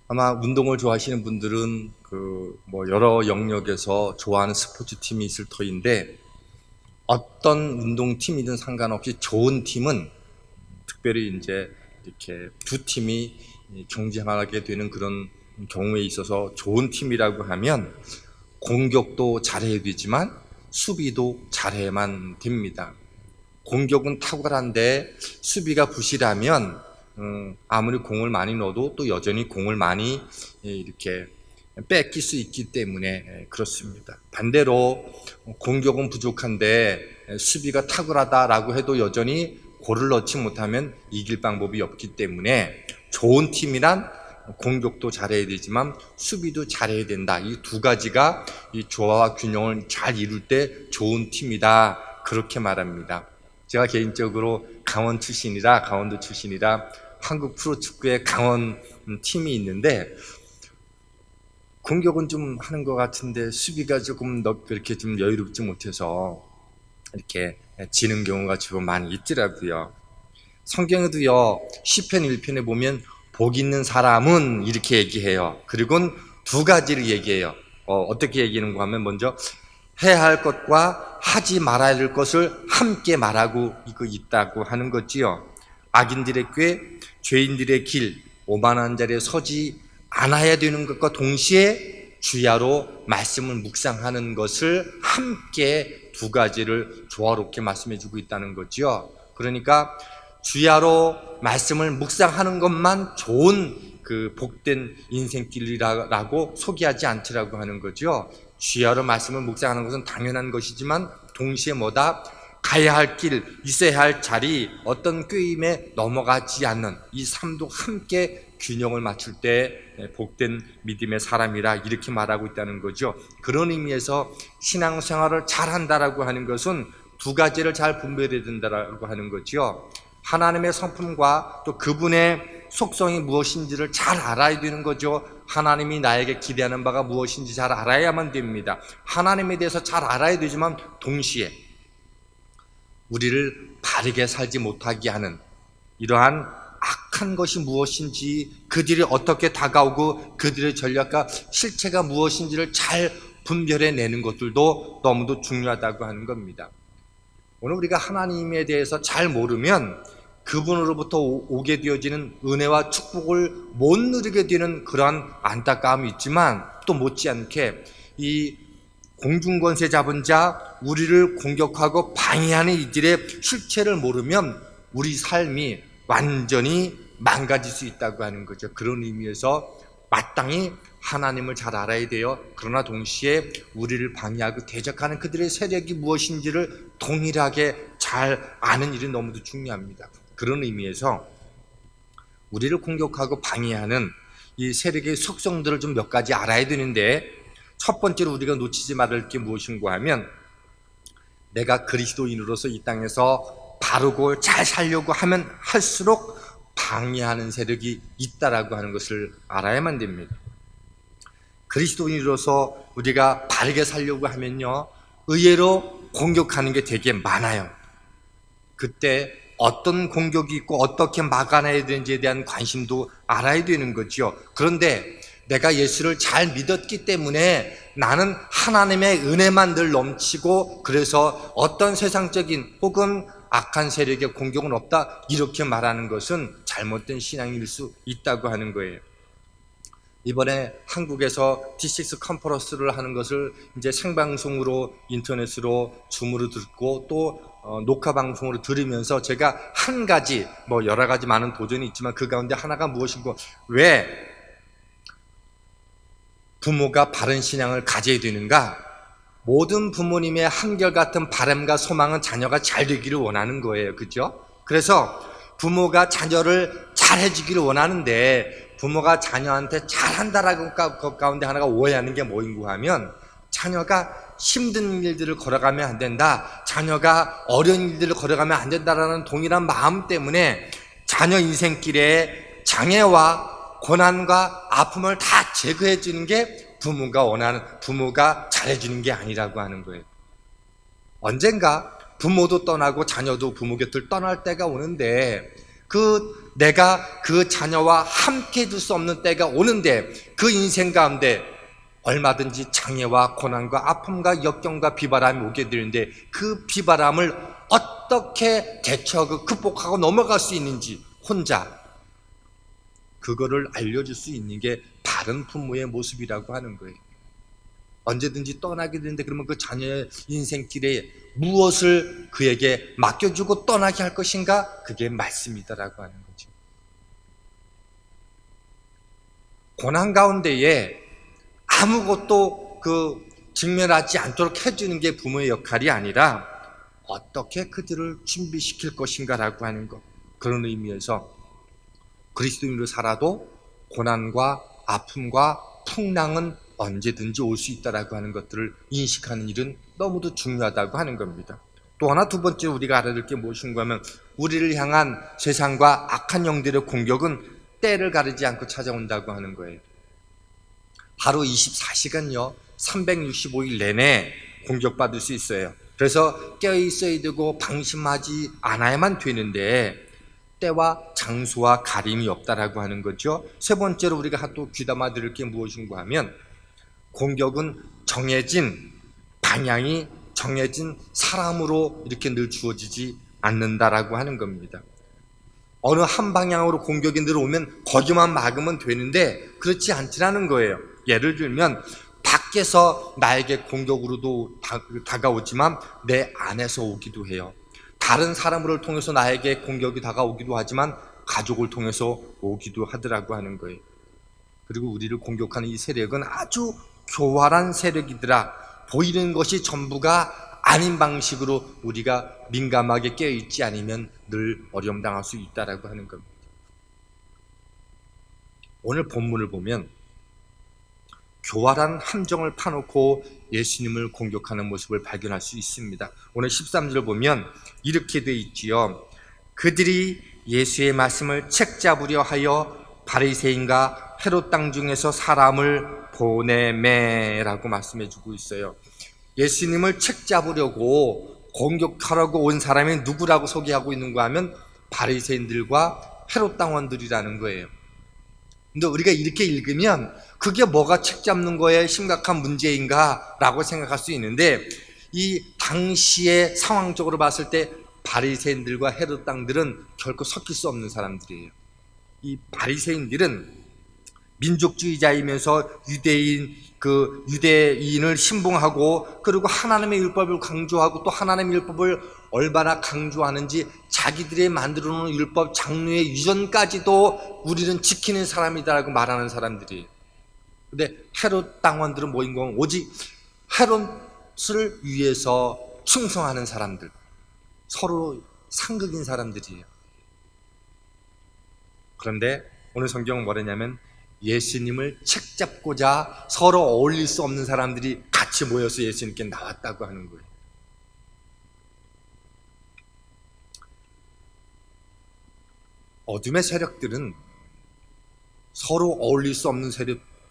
아마 운동을 좋아하시는 분들은 여러 영역에서 좋아하는 스포츠 팀이 있을 터인데, 어떤 운동팀이든 상관없이 좋은 팀은, 특별히 이제 이렇게 두 팀이 경쟁하게 되는 그런 경우에 있어서 좋은 팀이라고 하면 공격도 잘해야 되지만 수비도 잘해야만 됩니다. 공격은 탁월한데 수비가 부실하면 아무리 공을 많이 넣어도 또 여전히 공을 많이 이렇게 뺏길 수 있기 때문에 그렇습니다. 반대로 공격은 부족한데 수비가 탁월하다라고 해도 여전히 골을 넣지 못하면 이길 방법이 없기 때문에 좋은 팀이란 공격도 잘해야 되지만 수비도 잘해야 된다. 이 두 가지가 이 조화와 균형을 잘 이룰 때 좋은 팀이다. 그렇게 말합니다. 제가 개인적으로 강원도 출신이라 한국 프로축구의 강원 팀이 있는데, 공격은 좀 하는 것 같은데 수비가 조금 그렇게 좀 여유롭지 못해서 이렇게 지는 경우가 좀 많이 있더라고요. 성경에도요, 시편 1편에 보면 복 있는 사람은 이렇게 얘기해요. 그리고 두 가지를 얘기해요. 어떻게 얘기하는가 하면, 먼저 해야 할 것과 하지 말아야 될 것을 함께 말하고 있다고 하는 거지요. 악인들의 꾀, 죄인들의 길, 오만한 자리에 서지 않아야 되는 것과 동시에 주야로 말씀을 묵상하는 것을 함께 두 가지를 조화롭게 말씀해 주고 있다는 거지요. 그러니까 주야로 말씀을 묵상하는 것만 좋은 그 복된 인생길이라고 소개하지 않더라고 하는 거죠. 주야로 말씀을 묵상하는 것은 당연한 것이지만 동시에 뭐다? 가야 할 길, 있어야 할 자리, 어떤 꾀임에 넘어가지 않는 이 삶도 함께 균형을 맞출 때 복된 믿음의 사람이라 이렇게 말하고 있다는 거죠. 그런 의미에서 신앙생활을 잘한다라고 하는 것은 두 가지를 잘 분별해야 된다라고 하는 거죠. 하나님의 성품과 또 그분의 속성이 무엇인지를 잘 알아야 되는 거죠. 하나님이 나에게 기대하는 바가 무엇인지 잘 알아야만 됩니다. 하나님에 대해서 잘 알아야 되지만 동시에 우리를 바르게 살지 못하게 하는 이러한 악한 것이 무엇인지, 그들이 어떻게 다가오고 그들의 전략과 실체가 무엇인지를 잘 분별해내는 것들도 너무도 중요하다고 하는 겁니다. 오늘 우리가 하나님에 대해서 잘 모르면 그분으로부터 오게 되어지는 은혜와 축복을 못 누리게 되는 그러한 안타까움이 있지만, 또 못지않게 이 공중권세 잡은 자, 우리를 공격하고 방해하는 이들의 실체를 모르면 우리 삶이 완전히 망가질 수 있다고 하는 거죠. 그런 의미에서 마땅히 하나님을 잘 알아야 돼요. 그러나 동시에 우리를 방해하고 대적하는 그들의 세력이 무엇인지를 동일하게 잘 아는 일이 너무도 중요합니다. 그런 의미에서 우리를 공격하고 방해하는 이 세력의 속성들을 좀 몇 가지 알아야 되는데, 첫 번째로 우리가 놓치지 말을 게 무엇인가 하면, 내가 그리스도인으로서 이 땅에서 바르고 잘 살려고 하면 할수록 방해하는 세력이 있다라고 하는 것을 알아야만 됩니다. 그리스도인으로서 우리가 바르게 살려고 하면요, 의외로 공격하는 게 되게 많아요. 그때 어떤 공격이 있고 어떻게 막아내야 되는지에 대한 관심도 알아야 되는 거죠. 그런데 내가 예수를 잘 믿었기 때문에 나는 하나님의 은혜만 늘 넘치고, 그래서 어떤 세상적인 혹은 악한 세력의 공격은 없다, 이렇게 말하는 것은 잘못된 신앙일 수 있다고 하는 거예요. 이번에 한국에서 D6 컨퍼런스를 하는 것을 이제 생방송으로 인터넷으로 줌으로 듣고 또 녹화 방송으로 들으면서 제가 한 가지, 여러 가지 많은 도전이 있지만 그 가운데 하나가 무엇인고, 왜 부모가 바른 신앙을 가져야 되는가? 모든 부모님의 한결같은 바람과 소망은 자녀가 잘 되기를 원하는 거예요. 그죠? 그래서 부모가 자녀를 잘 해주기를 원하는데, 부모가 자녀한테 잘한다라고 그 가운데 하나가 오해하는 게 뭐인고 하면, 자녀가 힘든 일들을 걸어가면 안 된다, 자녀가 어려운 일들을 걸어가면 안 된다라는 동일한 마음 때문에 자녀 인생길에 장애와 고난과 아픔을 다 제거해 주는 게 부모가 잘해주는 게 아니라고 하는 거예요. 언젠가 부모도 떠나고 자녀도 부모 곁을 떠날 때가 오는데, 내가 그 자녀와 함께 둘 수 없는 때가 오는데 그 인생 가운데 얼마든지 장애와 고난과 아픔과 역경과 비바람이 오게 되는데 그 비바람을 어떻게 대처하고 극복하고 넘어갈 수 있는지 혼자 그거를 알려줄 수 있는 게 바른 부모의 모습이라고 하는 거예요. 언제든지 떠나게 되는데 그러면 그 자녀의 인생길에 무엇을 그에게 맡겨주고 떠나게 할 것인가? 그게 말씀이다라고 하는 거죠. 고난 가운데에 아무것도 직면하지 않도록 해주는 게 부모의 역할이 아니라 어떻게 그들을 준비시킬 것인가라고 하는 것. 그런 의미에서 그리스도인으로 살아도 고난과 아픔과 풍랑은 언제든지 올 수 있다라고 하는 것들을 인식하는 일은 너무도 중요하다고 하는 겁니다. 또 하나 두 번째 우리가 알아야 될 게 무엇인가 하면 우리를 향한 세상과 악한 영들의 공격은 때를 가리지 않고 찾아온다고 하는 거예요. 하루 24시간요 365일 내내 공격받을 수 있어요. 그래서 깨어있어야 되고 방심하지 않아야만 되는데 때와 장소와 가림이 없다라고 하는 거죠. 세 번째로 우리가 또 귀담아 들을 게 무엇인가 하면 공격은 정해진 방향이 정해진 사람으로 이렇게 늘 주어지지 않는다라고 하는 겁니다. 어느 한 방향으로 공격이 들어오면 거기만 막으면 되는데 그렇지 않지라는 거예요. 예를 들면 밖에서 나에게 공격으로도 다가오지만 내 안에서 오기도 해요. 다른 사람을 통해서 나에게 공격이 다가오기도 하지만 가족을 통해서 오기도 하더라고 하는 거예요. 그리고 우리를 공격하는 이 세력은 아주 교활한 세력이더라. 보이는 것이 전부가 아닌 방식으로 우리가 민감하게 깨어있지 않으면 늘 어려움당할 수 있다라고 하는 겁니다. 오늘 본문을 보면 교활한 함정을 파놓고 예수님을 공격하는 모습을 발견할 수 있습니다. 오늘 13절 보면 이렇게 돼 있지요. 그들이 예수의 말씀을 책잡으려 하여 바리새인과 헤롯 땅 중에서 사람을 보내매라고 말씀해 주고 있어요. 예수님을 책잡으려고 공격하려고 온 사람이 누구라고 소개하고 있는가 하면 바리새인들과 헤롯 당원들이라는 거예요. 근데 우리가 이렇게 읽으면 그게 뭐가 책잡는 거에 심각한 문제인가 라고 생각할 수 있는데 이 당시의 상황적으로 봤을 때 바리새인들과 헤롯 당들은 결코 섞일 수 없는 사람들이에요. 이 바리새인들은 민족주의자이면서 유대인을 신봉하고 그리고 하나님의 율법을 강조하고 또 하나님의 율법을 얼마나 강조하는지 자기들이 만들어 놓은 율법 장로의 유전까지도 우리는 지키는 사람이다라고 말하는 사람들이에요. 근데 헤롯 당원들은 뭐인 건 오직 헤롯을 위해서 충성하는 사람들, 서로 상극인 사람들이에요. 그런데 오늘 성경은 뭐라냐면 예수님을 책잡고자 서로 어울릴 수 없는 사람들이 같이 모여서 예수님께 나왔다고 하는 거예요. 어둠의 세력들은 서로 어울릴 수 없는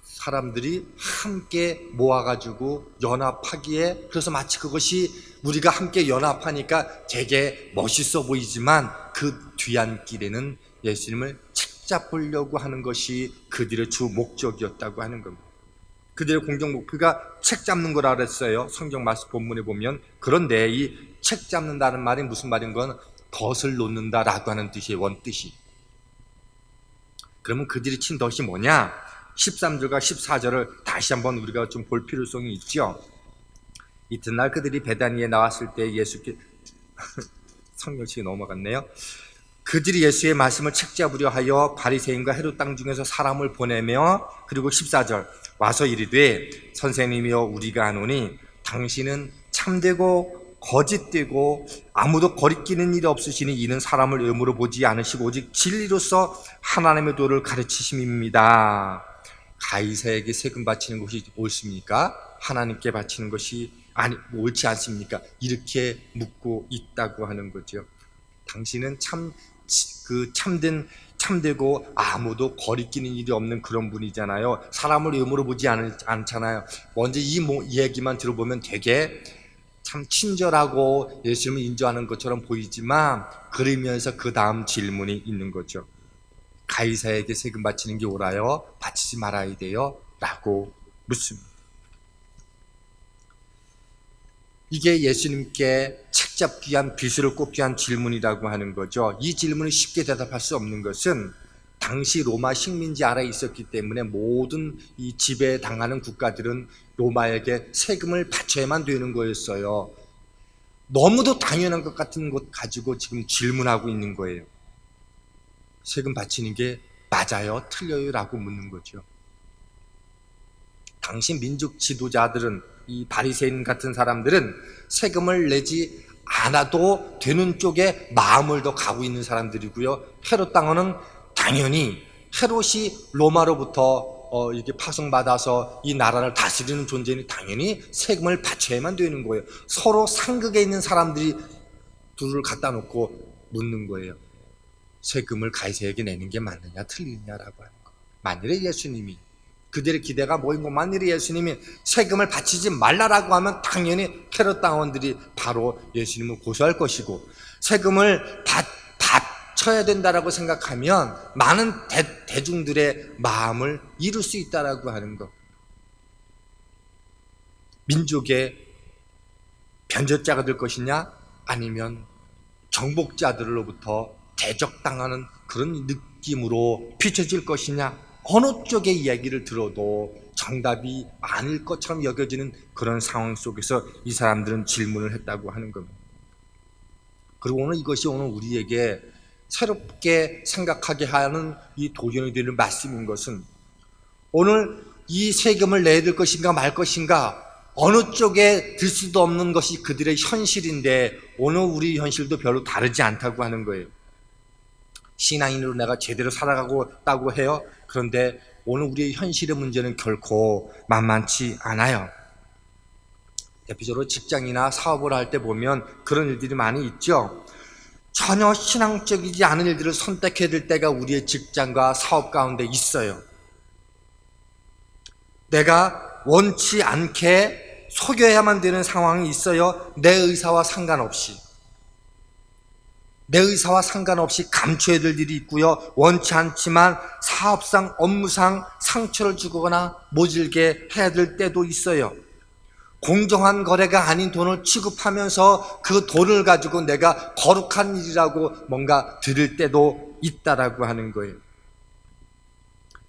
사람들이 함께 모아가지고 연합하기에, 그래서 마치 그것이 우리가 함께 연합하니까 되게 멋있어 보이지만 그 뒤안길에는 예수님을 책잡으려고 하는 것이 그들의 주 목적이었다고 하는 겁니다. 그들의 공격 목표가 책잡는 거라 그랬어요. 성경 말씀 본문에 보면. 그런데 이 책잡는다는 말이 무슨 말인 건 덫을 놓는다라고 하는 뜻이에요. 원뜻이. 그러면 그들이 친 덫이 뭐냐? 13절과 14절을 다시 한번 우리가 좀 볼 필요성이 있죠. 이튿날 그들이 베다니에 나왔을 때 예수께 성경책이 넘어갔네요. 그들이 예수의 말씀을 책잡으려 하여 바리새인과 헤롯 땅 중에서 사람을 보내며, 그리고 14절 와서 이르되 선생님이여 우리가 아노니 당신은 참되고 거짓되고 아무도 거리끼는 일이 없으시니 이는 사람을 의무로 보지 않으시고 오직 진리로서 하나님의 도를 가르치심입니다. 가이사에게 세금 바치는 것이 옳습니까? 하나님께 바치는 것이 옳지 않습니까? 이렇게 묻고 있다고 하는 거죠. 당신은 참되고 아무도 거리끼는 일이 없는 그런 분이잖아요. 사람을 의무로 보지 않잖아요. 먼저 이 얘기만 들어보면 되게 참 친절하고 예수님을 인정하는 것처럼 보이지만 그러면서 그 다음 질문이 있는 거죠. 가이사에게 세금 바치는 게 옳아요? 바치지 말아야 돼요? 라고 묻습니다. 이게 예수님께 책잡기 위한 비수를 꽂기 위한 질문이라고 하는 거죠. 이 질문을 쉽게 대답할 수 없는 것은 당시 로마 식민지 아래에 있었기 때문에 모든 이 지배당하는 국가들은 로마에게 세금을 바쳐야만 되는 거였어요. 너무도 당연한 것 같은 것 가지고 지금 질문하고 있는 거예요. 세금 바치는 게 맞아요? 틀려요? 라고 묻는 거죠. 당시 민족 지도자들은, 이 바리새인 같은 사람들은 세금을 내지 않아도 되는 쪽에 마음을 더 가고 있는 사람들이고요. 헤롯 당원은 당연히 헤롯이 로마로부터 이렇게 파송받아서 이 나라를 다스리는 존재니 당연히 세금을 바쳐야만 되는 거예요. 서로 상극에 있는 사람들이 둘을 갖다 놓고 묻는 거예요. 세금을 가이사에게 내는 게 맞느냐 틀리느냐라고 하는 거. 만일에 예수님이, 그들의 기대가 뭐인 거, 만일에 예수님이 세금을 바치지 말라라고 하면 당연히 헤롯 당원들이 바로 예수님을 고소할 것이고, 세금을 바쳐야 된다라고 생각하면 많은 대중들의 마음을 이룰 수 있다라고 하는 것. 민족의 변절자가 될 것이냐, 아니면 정복자들로부터 대적당하는 그런 느낌으로 비춰질 것이냐, 어느 쪽의 이야기를 들어도 정답이 아닐 것처럼 여겨지는 그런 상황 속에서 이 사람들은 질문을 했다고 하는 겁니다. 그리고 오늘 이것이 오늘 우리에게 새롭게 생각하게 하는 이 도전이 되는 말씀인 것은, 오늘 이 세금을 내야 될 것인가 말 것인가 어느 쪽에 들 수도 없는 것이 그들의 현실인데, 오늘 우리 현실도 별로 다르지 않다고 하는 거예요. 신앙인으로 내가 제대로 살아가고 있다고 해요. 그런데 오늘 우리의 현실의 문제는 결코 만만치 않아요. 대표적으로 직장이나 사업을 할 때 보면 그런 일들이 많이 있죠. 전혀 신앙적이지 않은 일들을 선택해야 될 때가 우리의 직장과 사업 가운데 있어요. 내가 원치 않게 속여야만 되는 상황이 있어요. 내 의사와 상관없이. 내 의사와 상관없이 감춰야 될 일이 있고요. 원치 않지만 사업상, 업무상 상처를 주거나 모질게 해야 될 때도 있어요. 공정한 거래가 아닌 돈을 취급하면서 그 돈을 가지고 내가 거룩한 일이라고 뭔가 드릴 때도 있다라고 하는 거예요.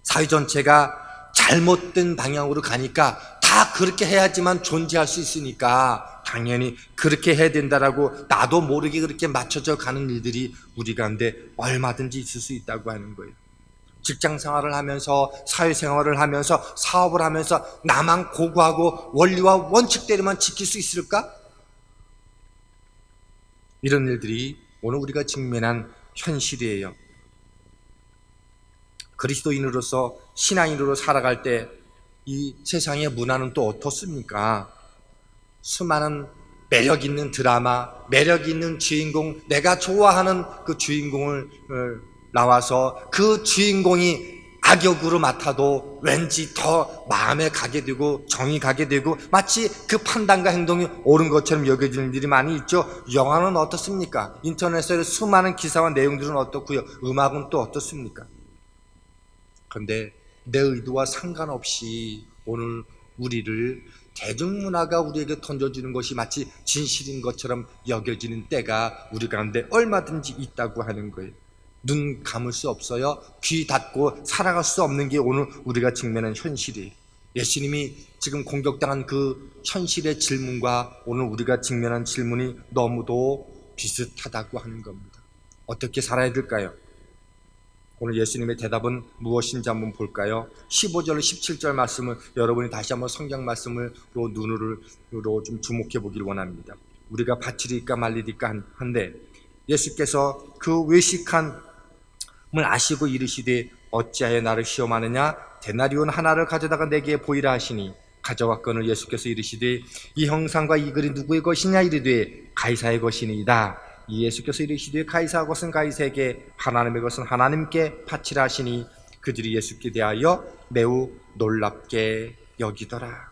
사회 전체가 잘못된 방향으로 가니까 다 그렇게 해야지만 존재할 수 있으니까 당연히 그렇게 해야 된다라고 나도 모르게 그렇게 맞춰져 가는 일들이 우리 가운데 얼마든지 있을 수 있다고 하는 거예요. 직장 생활을 하면서, 사회생활을 하면서, 사업을 하면서 나만 고고하고 원리와 원칙대로만 지킬 수 있을까? 이런 일들이 오늘 우리가 직면한 현실이에요. 그리스도인으로서, 신앙인으로 살아갈 때 이 세상의 문화는 또 어떻습니까? 수많은 매력 있는 드라마, 매력 있는 주인공, 내가 좋아하는 그 주인공을 나와서 그 주인공이 악역으로 맡아도 왠지 더 마음에 가게 되고 정이 가게 되고 마치 그 판단과 행동이 옳은 것처럼 여겨지는 일이 많이 있죠. 영화는 어떻습니까? 인터넷에 수많은 기사와 내용들은 어떻고요? 음악은 또 어떻습니까? 그런데 내 의도와 상관없이 오늘 우리를 대중문화가 우리에게 던져주는 것이 마치 진실인 것처럼 여겨지는 때가 우리 가운데 얼마든지 있다고 하는 거예요. 눈 감을 수 없어요. 귀 닫고 살아갈 수 없는 게 오늘 우리가 직면한 현실이에요. 예수님이 지금 공격당한 그 현실의 질문과 오늘 우리가 직면한 질문이 너무도 비슷하다고 하는 겁니다. 어떻게 살아야 될까요? 오늘 예수님의 대답은 무엇인지 한번 볼까요? 15절, 17절 말씀을 여러분이 다시 한번 성경 말씀으로 눈으로 좀 주목해 보길 원합니다. 우리가 바치리까 말리리까 한데, 예수께서 그 외식함을 아시고 이르시되 어찌하여 나를 시험하느냐? 데나리온 하나를 가져다가 내게 보이라 하시니 가져왔거늘 예수께서 이르시되 이 형상과 이 글이 누구의 것이냐? 이르되 가이사의 것이니이다. 이 예수께서 이르시되 가이사 것은 가이사에게, 하나님의 것은 하나님께 바치라 하시니 그들이 예수께 대하여 매우 놀랍게 여기더라.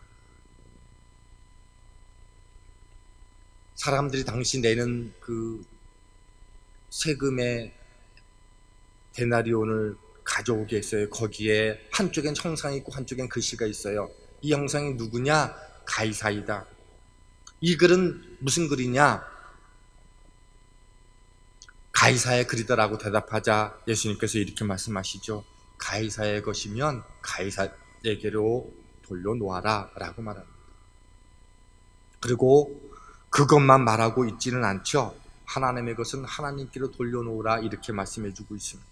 사람들이 당시 내는 그 세금의 데나리온을 가져오게 했어요. 거기에 한쪽엔 형상이 있고 한쪽엔 글씨가 있어요. 이 형상이 누구냐? 가이사이다. 이 글은 무슨 글이냐? 가이사의 글이다라고 대답하자 예수님께서 이렇게 말씀하시죠. 가이사의 것이면 가이사에게로 돌려놓아라 라고 말합니다. 그리고 그것만 말하고 있지는 않죠. 하나님의 것은 하나님께로 돌려놓으라 이렇게 말씀해주고 있습니다.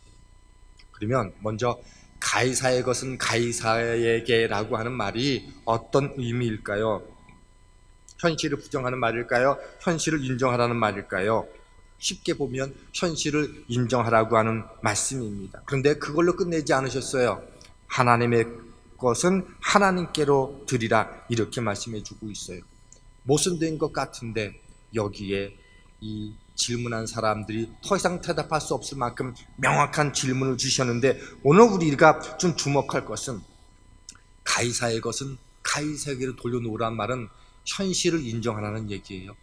그러면 먼저 가이사의 것은 가이사에게라고 하는 말이 어떤 의미일까요? 현실을 부정하는 말일까요? 현실을 인정하라는 말일까요? 쉽게 보면 현실을 인정하라고 하는 말씀입니다. 그런데 그걸로 끝내지 않으셨어요. 하나님의 것은 하나님께로 드리라 이렇게 말씀해주고 있어요. 모순된 것 같은데 여기에 이 질문한 사람들이 더 이상 대답할 수 없을 만큼 명확한 질문을 주셨는데 오늘 우리가 좀 주목할 것은 가이사의 것은 가이사에게로 돌려놓으란 말은 현실을 인정하라는 얘기예요.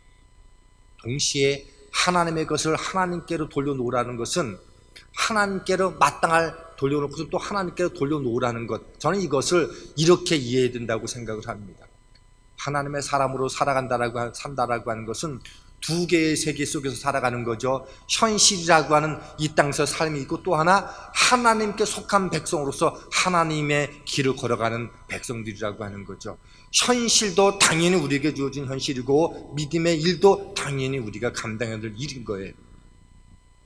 동시에 하나님의 것을 하나님께로 돌려놓으라는 것은 하나님께로 마땅할 돌려놓고서 또 하나님께로 돌려놓으라는 것, 저는 이것을 이렇게 이해해야 된다고 생각을 합니다. 하나님의 사람으로 산다라고 하는 것은 두 개의 세계 속에서 살아가는 거죠. 현실이라고 하는 이 땅에서 삶이 있고 또 하나 하나님께 속한 백성으로서 하나님의 길을 걸어가는 백성들이라고 하는 거죠. 현실도 당연히 우리에게 주어진 현실이고 믿음의 일도 당연히 우리가 감당해야 될 일인 거예요.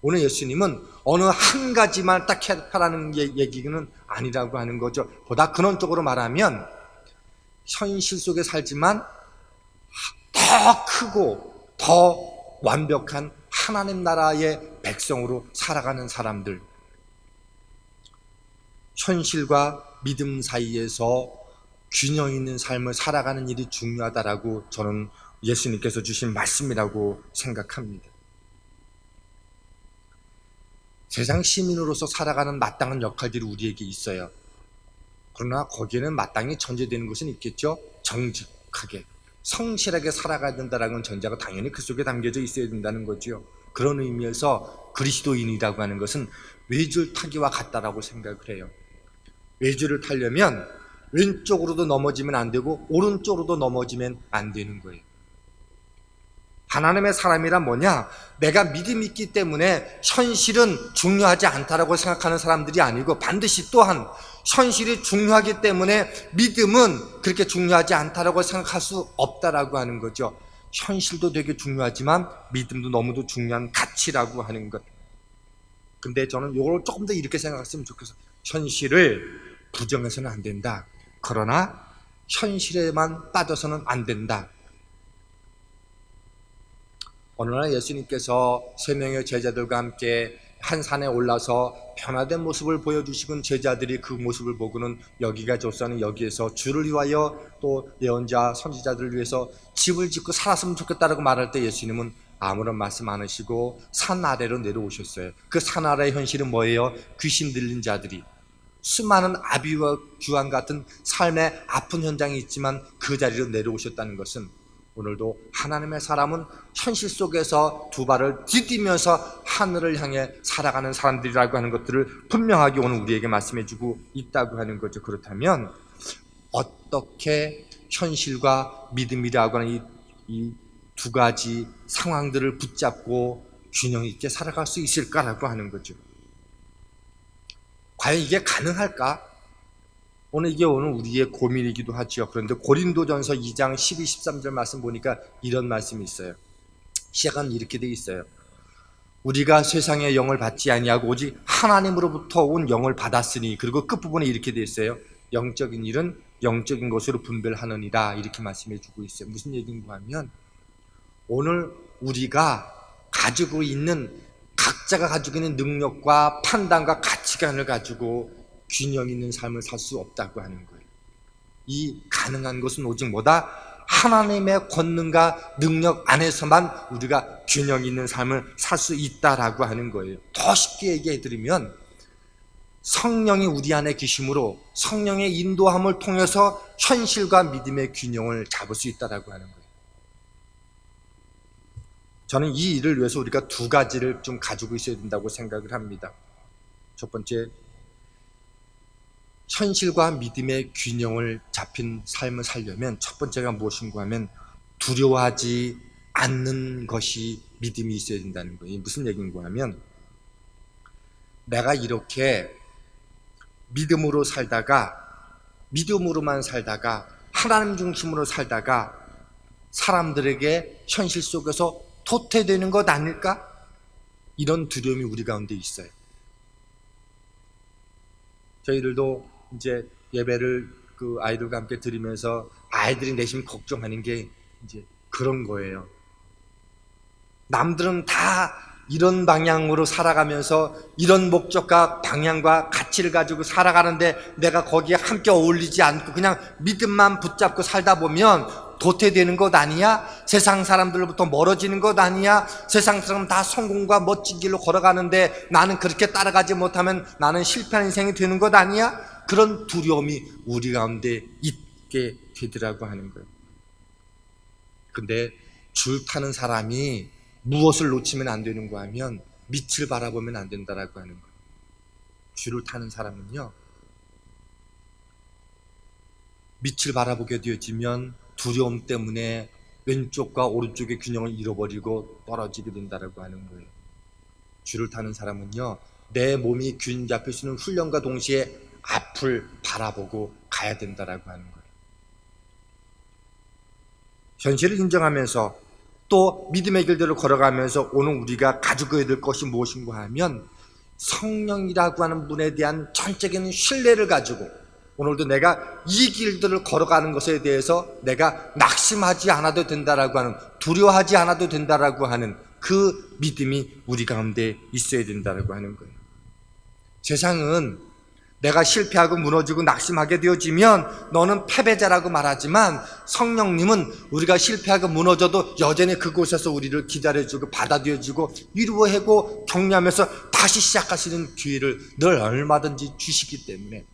오늘 예수님은 어느 한 가지만 딱 하라는 얘기는 아니라고 하는 거죠. 보다 근원적으로 말하면 현실 속에 살지만 더 크고 더 완벽한 하나님 나라의 백성으로 살아가는 사람들, 현실과 믿음 사이에서 균형 있는 삶을 살아가는 일이 중요하다라고 저는 예수님께서 주신 말씀이라고 생각합니다. 세상 시민으로서 살아가는 마땅한 역할들이 우리에게 있어요. 그러나 거기에는 마땅히 전제되는 것은 있겠죠. 정직하게 성실하게 살아가야 된다는 전제가 당연히 그 속에 담겨져 있어야 된다는 거죠. 그런 의미에서 그리스도인이라고 하는 것은 외줄 타기와 같다라고 생각을 해요. 외줄을 타려면 왼쪽으로도 넘어지면 안 되고 오른쪽으로도 넘어지면 안 되는 거예요. 하나님의 사람이란 뭐냐? 내가 믿음이 있기 때문에 현실은 중요하지 않다라고 생각하는 사람들이 아니고 반드시 또한 현실이 중요하기 때문에 믿음은 그렇게 중요하지 않다라고 생각할 수 없다라고 하는 거죠. 현실도 되게 중요하지만 믿음도 너무도 중요한 가치라고 하는 것. 근데 저는 이걸 조금 더 이렇게 생각했으면 좋겠어요. 현실을 부정해서는 안 된다. 그러나 현실에만 빠져서는 안 된다. 어느 날 예수님께서 세 명의 제자들과 함께 한 산에 올라서 변화된 모습을 보여주시곤 제자들이 그 모습을 보고는 여기가 좋사는 여기에서 주를 위하여 또 예언자 선지자들을 위해서 집을 짓고 살았으면 좋겠다라고 말할 때 예수님은 아무런 말씀 안 하시고 산 아래로 내려오셨어요. 그 산 아래의 현실은 뭐예요? 귀신 들린 자들이 수많은 아비와 규환 같은 삶의 아픈 현장이 있지만 그 자리로 내려오셨다는 것은 오늘도 하나님의 사람은 현실 속에서 두 발을 디디면서 하늘을 향해 살아가는 사람들이라고 하는 것들을 분명하게 오늘 우리에게 말씀해주고 있다고 하는 거죠. 그렇다면 어떻게 현실과 믿음이라고 하는 이 두 가지 상황들을 붙잡고 균형 있게 살아갈 수 있을까라고 하는 거죠. 과연 이게 가능할까? 이게 오늘 우리의 고민이기도 하죠. 그런데 고린도전서 2장 12, 13절 말씀 보니까 이런 말씀이 있어요. 시작은 이렇게 돼 있어요. 우리가 세상의 영을 받지 아니하고 오직 하나님으로부터 온 영을 받았으니, 그리고 끝부분에 이렇게 돼 있어요. 영적인 일은 영적인 것으로 분별하느니라 이렇게 말씀해 주고 있어요. 무슨 얘기인가 하면 오늘 우리가 가지고 있는 각자가 가지고 있는 능력과 판단과 가치관을 가지고 균형 있는 삶을 살 수 없다고 하는 거예요. 이 가능한 것은 오직 뭐다? 하나님의 권능과 능력 안에서만 우리가 균형 있는 삶을 살 수 있다라고 하는 거예요. 더 쉽게 얘기해 드리면 성령이 우리 안에 계심으로 성령의 인도함을 통해서 현실과 믿음의 균형을 잡을 수 있다라고 하는 거예요. 저는 이 일을 위해서 우리가 두 가지를 좀 가지고 있어야 된다고 생각을 합니다. 첫 번째, 현실과 믿음의 균형을 잡힌 삶을 살려면 첫 번째가 무엇인가 하면 두려워하지 않는 것이 믿음이 있어야 된다는 거예요. 무슨 얘기인가 하면 내가 이렇게 믿음으로만 살다가 하나님 중심으로 살다가 사람들에게 현실 속에서 도태되는 것 아닐까? 이런 두려움이 우리 가운데 있어요. 저희들도 이제 예배를 그 아이들과 함께 드리면서 아이들이 내심 걱정하는 게 이제 그런 거예요. 남들은 다 이런 방향으로 살아가면서 이런 목적과 방향과 가치를 가지고 살아가는데 내가 거기에 함께 어울리지 않고 그냥 믿음만 붙잡고 살다 보면 도태되는 것 아니야? 세상 사람들로부터 멀어지는 것 아니야? 세상 사람은 다 성공과 멋진 길로 걸어가는데 나는 그렇게 따라가지 못하면 나는 실패한 인생이 되는 것 아니야? 그런 두려움이 우리 가운데 있게 되더라고 하는 거예요. 근데 줄 타는 사람이 무엇을 놓치면 안 되는가 하면 밑을 바라보면 안 된다라고 하는 거예요. 줄을 타는 사람은요, 밑을 바라보게 되어지면 두려움 때문에 왼쪽과 오른쪽의 균형을 잃어버리고 떨어지게 된다라고 하는 거예요. 줄을 타는 사람은요, 내 몸이 균 잡힐 수 있는 훈련과 동시에 앞을 바라보고 가야 된다라고 하는 거예요. 현실을 인정하면서 또 믿음의 길들을 걸어가면서 오늘 우리가 가지고 될 것이 무엇인가 하면 성령이라고 하는 분에 대한 전적인 신뢰를 가지고 오늘도 내가 이 길들을 걸어가는 것에 대해서 내가 낙심하지 않아도 된다라고 하는, 두려워하지 않아도 된다라고 하는 그 믿음이 우리 가운데 있어야 된다라고 하는 거예요. 세상은 내가 실패하고 무너지고 낙심하게 되어지면 너는 패배자라고 말하지만 성령님은 우리가 실패하고 무너져도 여전히 그곳에서 우리를 기다려주고 받아들여주고 위로하고 격려하면서 다시 시작하시는 기회를 늘 얼마든지 주시기 때문에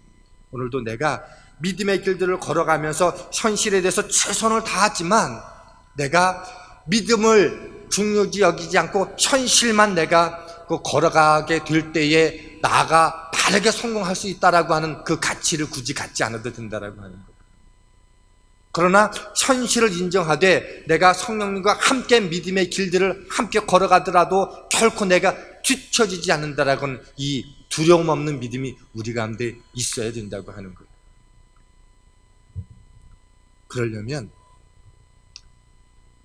오늘도 내가 믿음의 길들을 걸어가면서 현실에 대해서 최선을 다하지만 내가 믿음을 중요시 여기지 않고 현실만 내가 걸어가게 될 때에 나아가 바르게 성공할 수 있다라고 하는 그 가치를 굳이 갖지 않아도 된다라고 하는 거예요. 그러나 현실을 인정하되 내가 성령님과 함께 믿음의 길들을 함께 걸어가더라도 결코 내가 뒤처지지 않는다라고 하는 이 두려움 없는 믿음이 우리 가운데 있어야 된다고 하는 거예요. 그러려면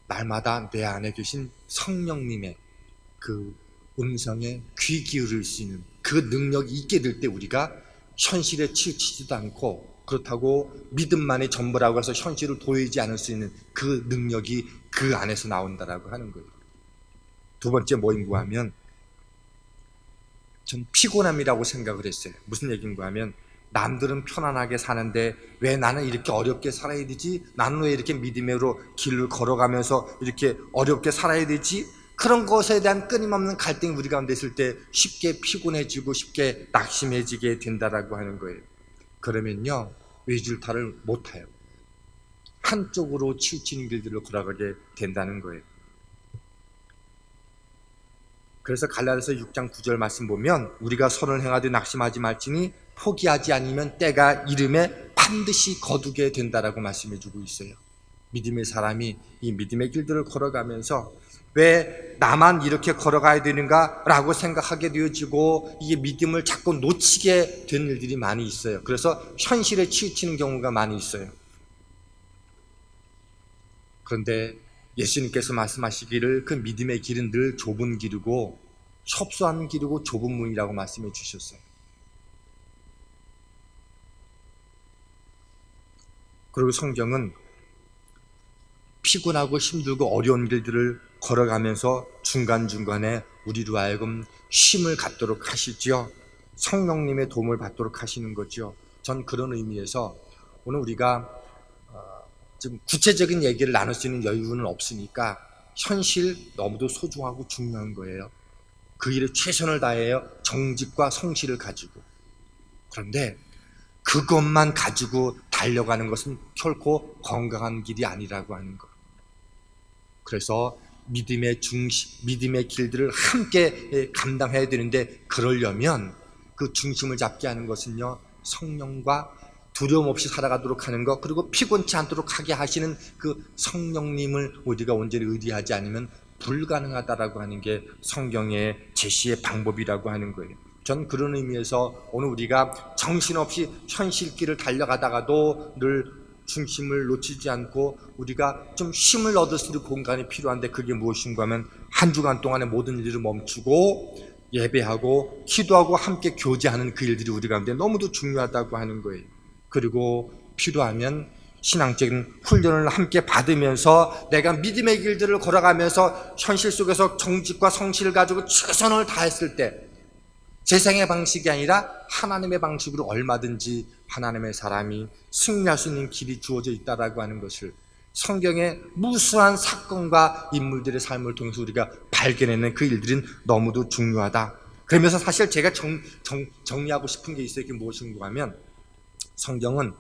날마다 내 안에 계신 성령님의 그 음성에 귀 기울일 수 있는 그 능력이 있게 될 때 우리가 현실에 치우치지도 않고 그렇다고 믿음만이 전부라고 해서 현실을 도우지 않을 수 있는 그 능력이 그 안에서 나온다라고 하는 거예요. 두 번째 뭐인가 하면 전 피곤함이라고 생각을 했어요. 무슨 얘기인가 하면 남들은 편안하게 사는데 왜 나는 이렇게 어렵게 살아야 되지? 나는 왜 이렇게 믿음으로 길을 걸어가면서 이렇게 어렵게 살아야 되지? 그런 것에 대한 끊임없는 갈등이 우리 가운데 있을 때 쉽게 피곤해지고 쉽게 낙심해지게 된다라고 하는 거예요. 그러면요, 외줄타를 못 타요. 한쪽으로 치우치는 길들을 걸어가게 된다는 거예요. 그래서 갈라디아서 6장 9절 말씀 보면 우리가 선을 행하되 낙심하지 말지니 포기하지 않으면 때가 이름에 반드시 거두게 된다라고 말씀해 주고 있어요. 믿음의 사람이 이 믿음의 길들을 걸어가면서 왜 나만 이렇게 걸어가야 되는가 라고 생각하게 되어지고 이게 믿음을 자꾸 놓치게 된 일들이 많이 있어요. 그래서 현실에 치우치는 경우가 많이 있어요. 그런데 예수님께서 말씀하시기를 그 믿음의 길은 늘 좁은 길이고 협소한 길이고 좁은 문이라고 말씀해 주셨어요. 그리고 성경은 피곤하고 힘들고 어려운 길들을 걸어가면서 중간중간에 우리로 하여금 쉼을 갖도록 하시죠. 성령님의 도움을 받도록 하시는 거죠. 전 그런 의미에서 오늘 우리가 지금 구체적인 얘기를 나눌 수 있는 여유는 없으니까 현실 너무도 소중하고 중요한 거예요. 그 일에 최선을 다해요. 정직과 성실을 가지고. 그런데 그것만 가지고 달려가는 것은 결코 건강한 길이 아니라고 하는 것. 그래서 믿음의 길들을 함께 감당해야 되는데, 그러려면 그 중심을 잡게 하는 것은요, 성령과 두려움 없이 살아가도록 하는 것, 그리고 피곤치 않도록 하게 하시는 그 성령님을 우리가 온전히 의지하지 않으면 불가능하다라고 하는 게 성경의 제시의 방법이라고 하는 거예요. 전 그런 의미에서 오늘 우리가 정신없이 현실길을 달려가다가도 늘 중심을 놓치지 않고 우리가 좀 쉼을 얻을 수 있는 공간이 필요한데, 그게 무엇인가 하면 한 주간 동안의 모든 일을 멈추고 예배하고 기도하고 함께 교제하는 그 일들이 우리 가운데 너무도 중요하다고 하는 거예요. 그리고 필요하면 신앙적인 훈련을 함께 받으면서 내가 믿음의 길들을 걸어가면서 현실 속에서 정직과 성실을 가지고 최선을 다했을 때, 세상의 방식이 아니라 하나님의 방식으로 얼마든지 하나님의 사람이 승리할 수 있는 길이 주어져 있다라고 하는 것을 성경의 무수한 사건과 인물들의 삶을 통해서 우리가 발견해낸 그 일들은 너무도 중요하다. 그러면서 사실 제가 정리하고 싶은 게 있어요. 그게 무엇인가 하면, 성경은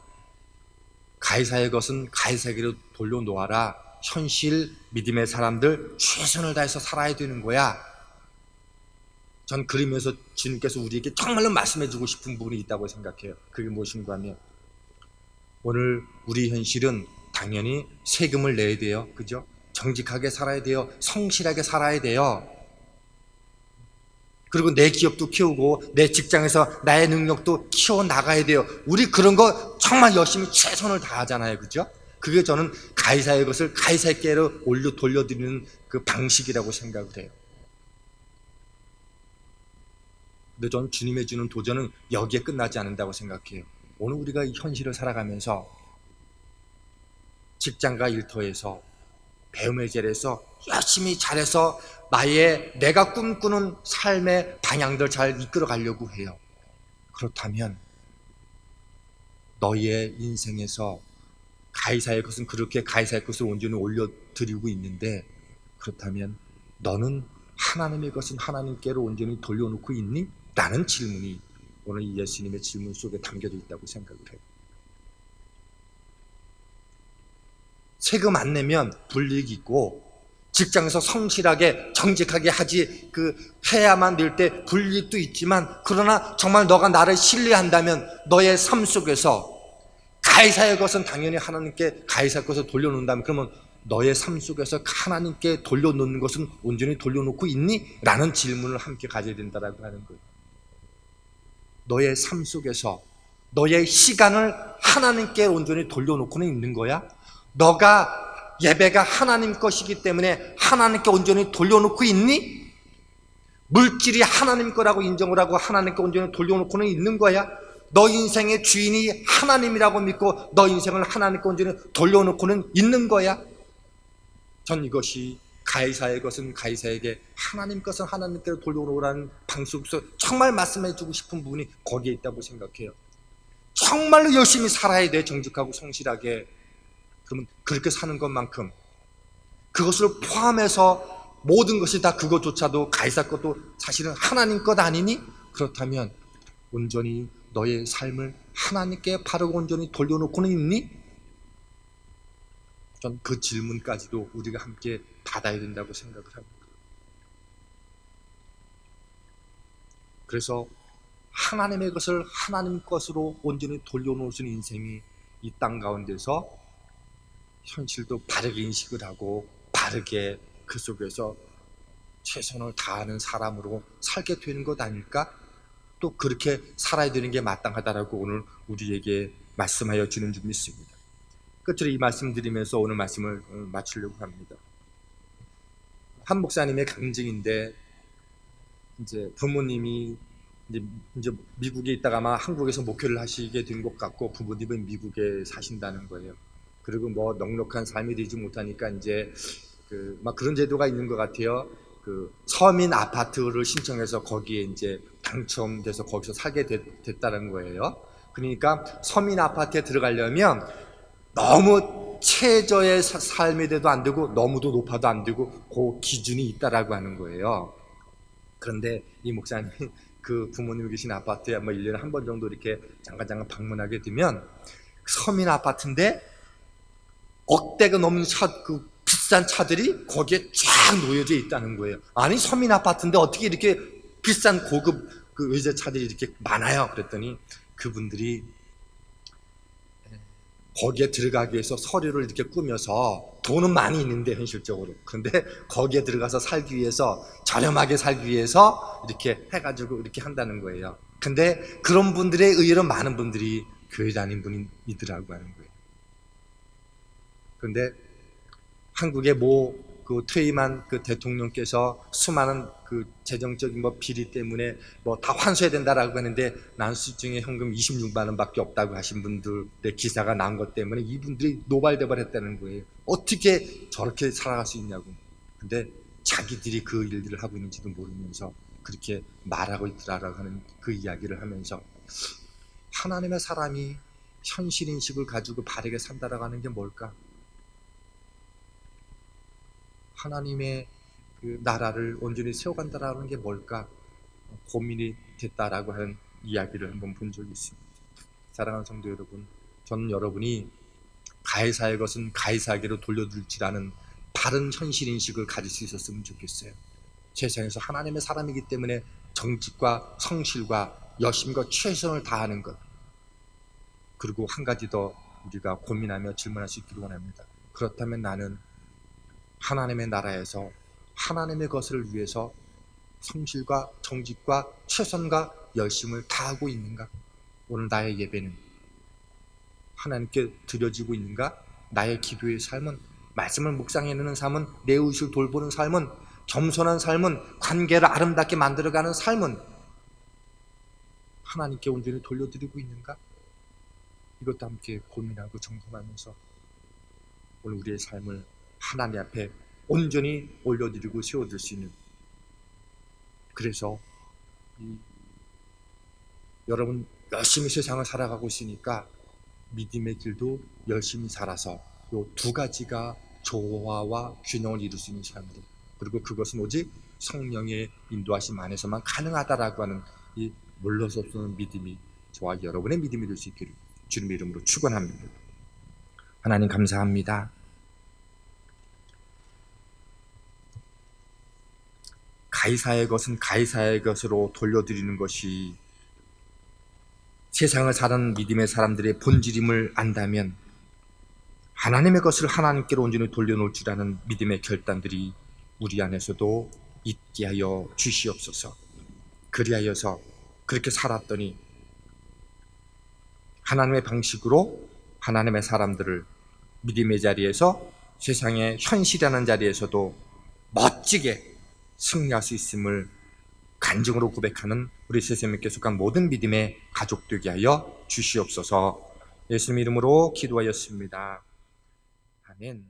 가이사의 것은 가이사에게로 돌려놓아라, 현실 믿음의 사람들 최선을 다해서 살아야 되는 거야. 전 그러면서 주님께서 우리에게 정말로 말씀해 주고 싶은 부분이 있다고 생각해요. 그게 무엇인가 하면, 오늘 우리 현실은 당연히 세금을 내야 돼요. 그죠? 정직하게 살아야 돼요. 성실하게 살아야 돼요. 그리고 내 기업도 키우고 내 직장에서 나의 능력도 키워나가야 돼요. 우리 그런 거 정말 열심히 최선을 다하잖아요. 그죠? 그게 저는 가이사의 것을 가이사에게로 돌려드리는 그 방식이라고 생각을 해요. 근데 저는 주님의 주는 도전은 여기에 끝나지 않는다고 생각해요. 오늘 우리가 이 현실을 살아가면서 직장과 일터에서 배움의 자리에서 열심히 잘해서 내가 꿈꾸는 삶의 방향들 잘 이끌어 가려고 해요. 그렇다면 너희의 인생에서 가이사의 것은 그렇게 가이사의 것을 온전히 올려드리고 있는데, 그렇다면 너는 하나님의 것은 하나님께로 온전히 돌려놓고 있니? 라는 질문이 오늘 이 예수님의 질문 속에 담겨져 있다고 생각을 해요. 세금 안 내면 불이익이 있고, 직장에서 성실하게 정직하게 하지 해야만 될 때 불이익도 있지만, 그러나 정말 너가 나를 신뢰한다면 너의 삶 속에서 가이사의 것은 당연히 하나님께 가이사의 것을 돌려놓는다면, 그러면 너의 삶 속에서 하나님께 돌려놓는 것은 온전히 돌려놓고 있니? 라는 질문을 함께 가져야 된다고 하는 거예요. 너의 삶 속에서 너의 시간을 하나님께 온전히 돌려놓고는 있는 거야? 너가 예배가 하나님 것이기 때문에 하나님께 온전히 돌려놓고 있니? 물질이 하나님 거라고 인정을 하고 하나님께 온전히 돌려놓고는 있는 거야? 너 인생의 주인이 하나님이라고 믿고 너 인생을 하나님께 온전히 돌려놓고는 있는 거야? 전 이것이 가이사의 것은 가이사에게, 하나님 것은 하나님께로 돌려놓으라는 방식으로서 정말 말씀해주고 싶은 부분이 거기에 있다고 생각해요. 정말로 열심히 살아야 돼, 정직하고 성실하게. 그러면 그렇게 사는 것만큼 그것을 포함해서 모든 것이 다 그것조차도 가이사 것도 사실은 하나님 것 아니니? 그렇다면 온전히 너의 삶을 하나님께 바르고 온전히 돌려놓고는 있니? 전 그 질문까지도 우리가 함께 받아야 된다고 생각을 합니다. 그래서 하나님의 것을 하나님 것으로 온전히 돌려놓으신 인생이 이 땅 가운데서 현실도 바르게 인식을 하고 바르게 그 속에서 최선을 다하는 사람으로 살게 되는 것 아닐까? 또 그렇게 살아야 되는 게 마땅하다라고 오늘 우리에게 말씀하여 주는 줄 믿습니다. 끝으로 이 말씀 드리면서 오늘 말씀을 마치려고 합니다. 한 목사님의 간증인데, 이제 부모님이 이제 미국에 있다가 아마 한국에서 목회를 하시게 된 것 같고, 부모님은 미국에 사신다는 거예요. 그리고 뭐 넉넉한 삶이 되지 못하니까 이제 막 그런 제도가 있는 것 같아요. 서민 아파트를 신청해서 거기에 이제 당첨돼서 거기서 살게 됐다는 거예요. 그러니까 서민 아파트에 들어가려면 너무 최저의 삶이 돼도 안 되고 너무도 높아도 안 되고 그 기준이 있다라고 하는 거예요. 그런데 이 목사님이 그 부모님 계신 아파트에 뭐 1년에 한 번 정도 이렇게 잠깐 방문하게 되면, 서민 아파트인데 억대가 넘는 비싼 차들이 거기에 쫙 놓여져 있다는 거예요. 아니, 서민 아파트인데 어떻게 이렇게 비싼 고급 그 외제차들이 이렇게 많아요? 그랬더니 그분들이 거기에 들어가기 위해서 서류를 이렇게 꾸며서 돈은 많이 있는데 현실적으로, 그런데 거기에 들어가서 살기 위해서, 저렴하게 살기 위해서 이렇게 해가지고 이렇게 한다는 거예요. 근데 그런 분들에 의외로 많은 분들이 교회 다닌 분이더라고 하는 거예요. 그런데 한국의 그 퇴임한 그 대통령께서 수많은 그 재정적인 비리 때문에 다 환수해야 된다라고 하는데 난수증에 현금 26만 원밖에 없다고 하신 분들의 기사가 난 것 때문에 이분들이 노발대발했다는 거예요. 어떻게 저렇게 살아갈 수 있냐고. 근데 자기들이 그 일들을 하고 있는지도 모르면서 그렇게 말하고 있더라라고 하는 그 이야기를 하면서, 하나님의 사람이 현실인식을 가지고 바르게 산다라고 하는 게 뭘까? 하나님의 그 나라를 온전히 세워간다라는 게 뭘까 고민이 됐다라고 하는 이야기를 한번 본 적이 있습니다. 사랑하는 성도 여러분, 저는 여러분이 가해사의 것은 가해사에게로 돌려줄지라는 바른 현실인식을 가질 수 있었으면 좋겠어요. 세상에서 하나님의 사람이기 때문에 정직과 성실과 열심과 최선을 다하는 것, 그리고 한 가지 더 우리가 고민하며 질문할 수 있기를 원합니다. 그렇다면 나는 하나님의 나라에서 하나님의 것을 위해서 성실과 정직과 최선과 열심을 다하고 있는가? 오늘 나의 예배는 하나님께 드려지고 있는가? 나의 기도의 삶은, 말씀을 묵상해내는 삶은, 내 이웃을 돌보는 삶은, 겸손한 삶은, 관계를 아름답게 만들어가는 삶은 하나님께 온전히 돌려드리고 있는가? 이것도 함께 고민하고 점검하면서 오늘 우리의 삶을 하나님 앞에 온전히 올려드리고 세워줄 수 있는, 그래서 여러분 열심히 세상을 살아가고 있으니까 믿음의 길도 열심히 살아서 이 두 가지가 조화와 균형을 이룰 수 있는 삶들, 그리고 그것은 오직 성령의 인도하심 안에서만 가능하다라고 하는 이 물러설 수 없는 믿음이 저와 여러분의 믿음이 될 수 있기를 주님의 이름으로 축원합니다. 하나님 감사합니다. 가이사의 것은 가이사의 것으로 돌려드리는 것이 세상을 사는 믿음의 사람들의 본질임을 안다면 하나님의 것을 하나님께로 온전히 돌려놓을 줄 아는 믿음의 결단들이 우리 안에서도 있게 하여 주시옵소서. 그리하여서 그렇게 살았더니 하나님의 방식으로 하나님의 사람들을 믿음의 자리에서, 세상의 현실이라는 자리에서도 멋지게 승리할 수 있음을 간증으로 고백하는 우리 세세님께 속한 모든 믿음의 가족 되게 하여 주시옵소서. 예수님 이름으로 기도하였습니다. 아멘.